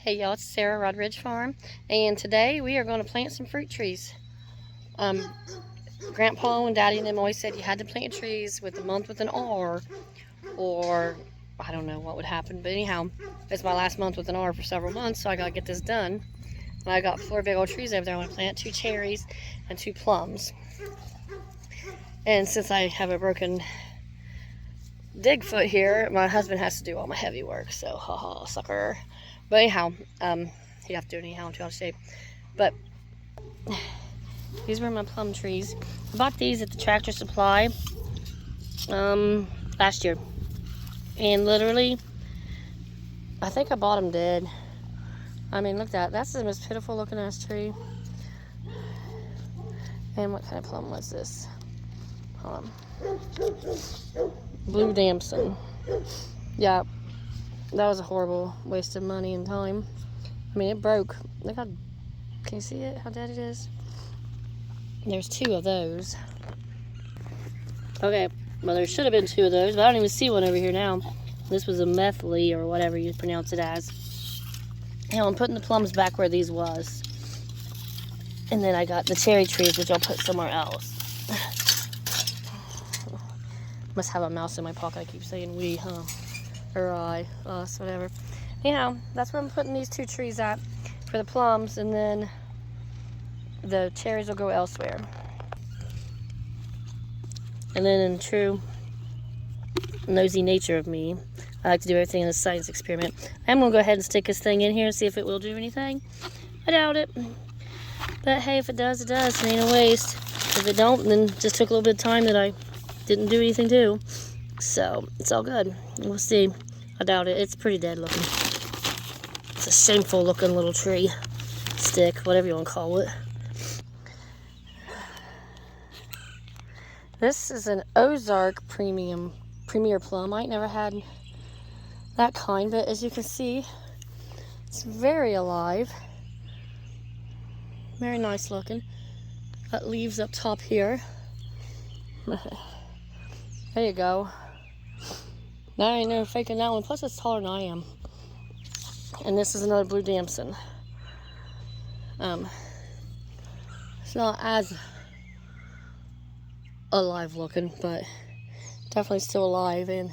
Hey y'all, it's Sarah, Rod Ridge Farm, and today we are going to plant some fruit trees. Grandpa and Daddy and them always said you had to plant trees with a month with an R, or I don't know what would happen, but anyhow, it's my last month with an R for several months, so I got to get this done. And I got 4 big old trees over there. I want to plant 2 cherries and 2 plums. And since I have a broken dig foot here, my husband has to do all my heavy work, so haha, sucker. But anyhow, he'd have to do it anyhow, I'm too out of shape. But these were my plum trees. I bought these at the Tractor Supply last year. And literally, I think I bought them dead. I mean, look at that. That's the most pitiful looking ass tree. And what kind of plum was this? Hold on. Blue Damson. Yeah, that was a horrible waste of money and time. I mean, it broke. Look how, can you see it? How dead it is? There's 2 of those. Okay, well, there should have been 2 of those, but I don't even see one over here now. This was a methyl or whatever you pronounce it as. Now I'm putting the plums back where these was. And then I got the cherry trees, which I'll put somewhere else. Must have a mouse in my pocket. I keep saying we, huh? Or I, us, whatever. Anyhow, that's where I'm putting these 2 trees at for the plums, and then the cherries will go elsewhere. And then in true nosy nature of me, I like to do everything in a science experiment. I'm going to go ahead and stick this thing in here and see if it will do anything. I doubt it. But hey, if it does, it does. It ain't a waste. If it don't, then it just took a little bit of time that I didn't do anything to. So, it's all good. We'll see. I doubt it. It's pretty dead looking. It's a shameful looking little tree. Stick, whatever you want to call it. This is an Ozark Premier Plum. I ain't never had that kind, but as you can see, it's very alive. Very nice looking. Got leaves up top here. There you go. Now I ain't never faking that one. Plus it's taller than I am. And this is another Blue Damson. It's not as alive looking, but definitely still alive and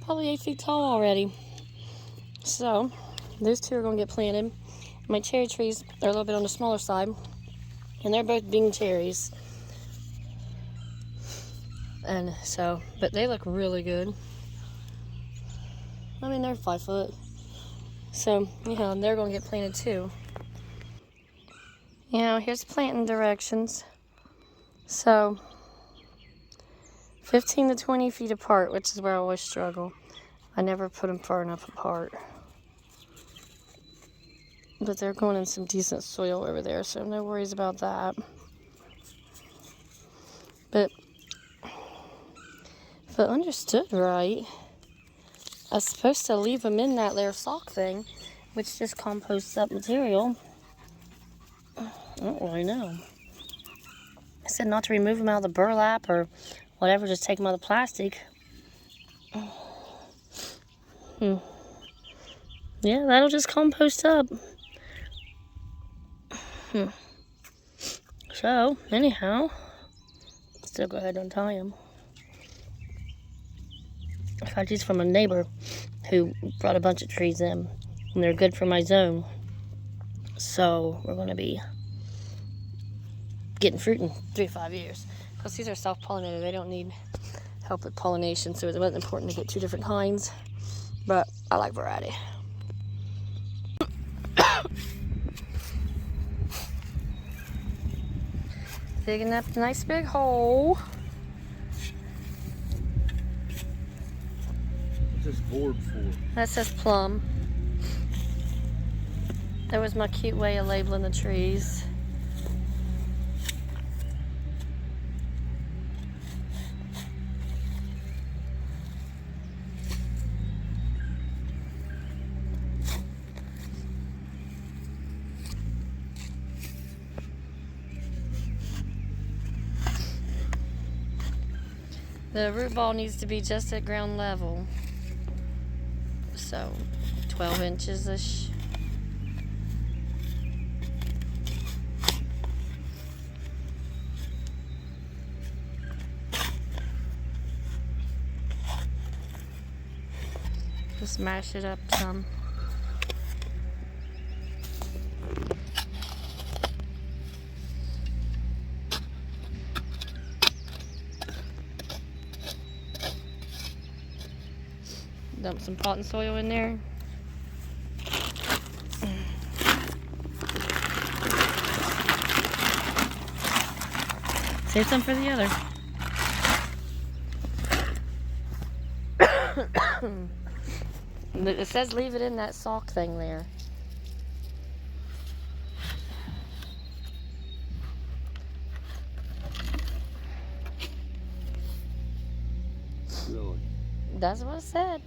probably 8 feet tall already. So those 2 are going to get planted. My cherry trees are a little bit on the smaller side, and they're both Bing cherries. And so, but they look really good. I mean, they're 5 foot. So, they're going to get planted too. Here's planting directions. So, 15 to 20 feet apart, which is where I always struggle. I never put them far enough apart. But they're going in some decent soil over there, so no worries about that. But if I understood right, I was supposed to leave them in that there sock thing, which just composts up material. I don't really know. I said not to remove them out of the burlap or whatever, just take them out of the plastic. Yeah, that'll just compost up. So, anyhow, still go ahead and untie them. I got these from a neighbor who brought a bunch of trees in, and they're good for my zone. So, we're going to be getting fruit in 3 to 5 years. Plus, these are self-pollinated. They don't need help with pollination, so it wasn't important to get 2 different kinds. But I like variety. Digging up a nice big hole. What's this board for? That says plum. That was my cute way of labeling the trees. The root ball needs to be just at ground level. So 12 inches-ish. Just mash it up some. Dump some pot and soil in there. Save some for the other. It says leave it in that sock thing there. Really? That's what it said.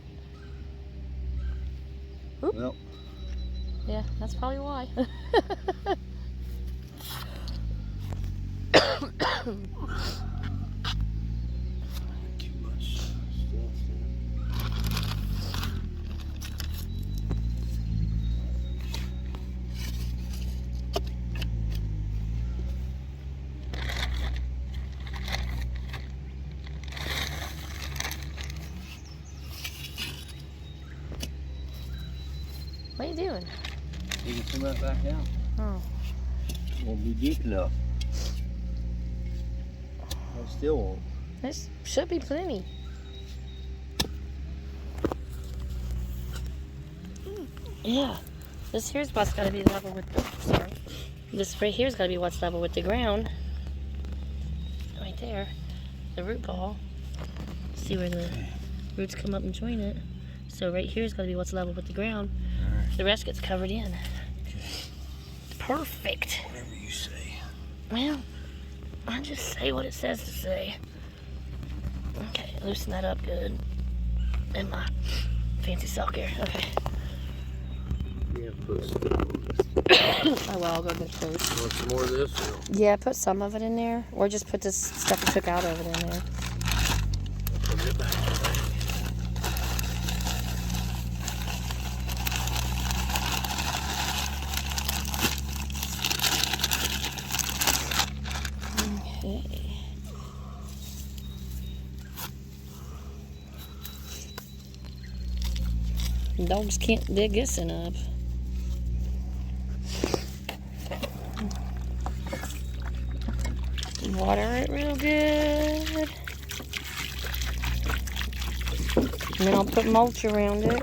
Oop. Well. Yeah, that's probably why. Too much stuff there. What are you doing? Taking some of that back out. Oh. Won't be deep enough. I still won't. This should be plenty. Yeah. This here's what's got to be level with the, sorry. This right here's got to be what's level with the ground. Right there. The root ball. See where the roots come up and join it. So right here's got to be what's level with the ground. Right. The rest gets covered in. Okay. Perfect. Whatever you say. Well, I just say what it says to say. Okay, loosen that up good. And my fancy sock here. Okay. Yeah, put some more of this. Oh well, I'll go get those. Want some more of this? Or? Yeah, put some of it in there. Or just put this stuff you took out of it in there. Put it back. Okay. Dogs can't dig this one up. Water it real good. And then I'll put mulch around it,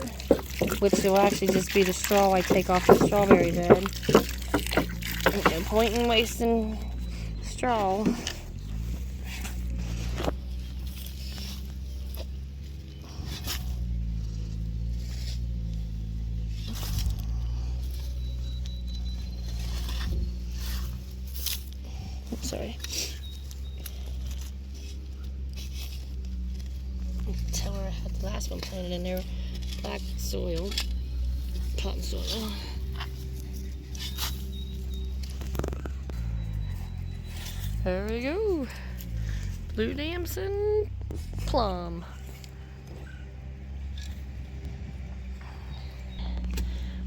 which will actually just be the straw I take off the strawberry bed. No point in wasting straw. Sorry. Tell her I had the last one planted in there. Black soil. Cotton soil. There we go. Blue damson plum.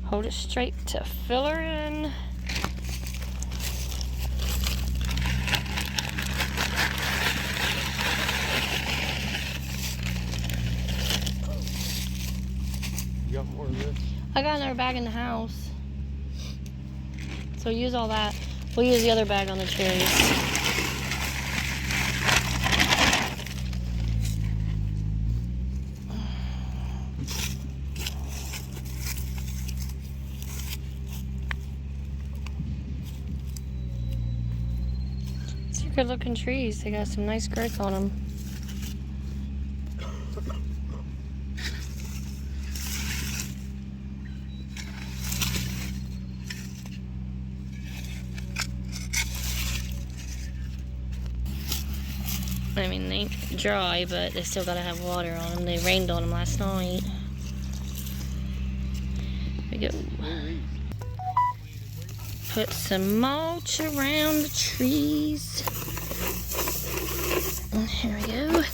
Hold it straight to fill her in. You got more of this? I got another bag in the house. So use all that. We'll use the other bag on the cherries. These are good looking trees. They got some nice growth on them. I mean, they ain't dry, but they still gotta have water on them. They rained on them last night. Here we go. Put some mulch around the trees. And here we go.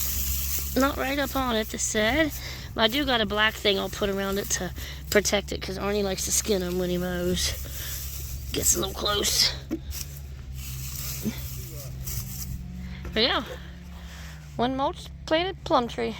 Not right up on it, this said. But I do got a black thing I'll put around it to protect it, because Arnie likes to skin them when he mows. Gets a little close. There we go. One mulch planted plum tree.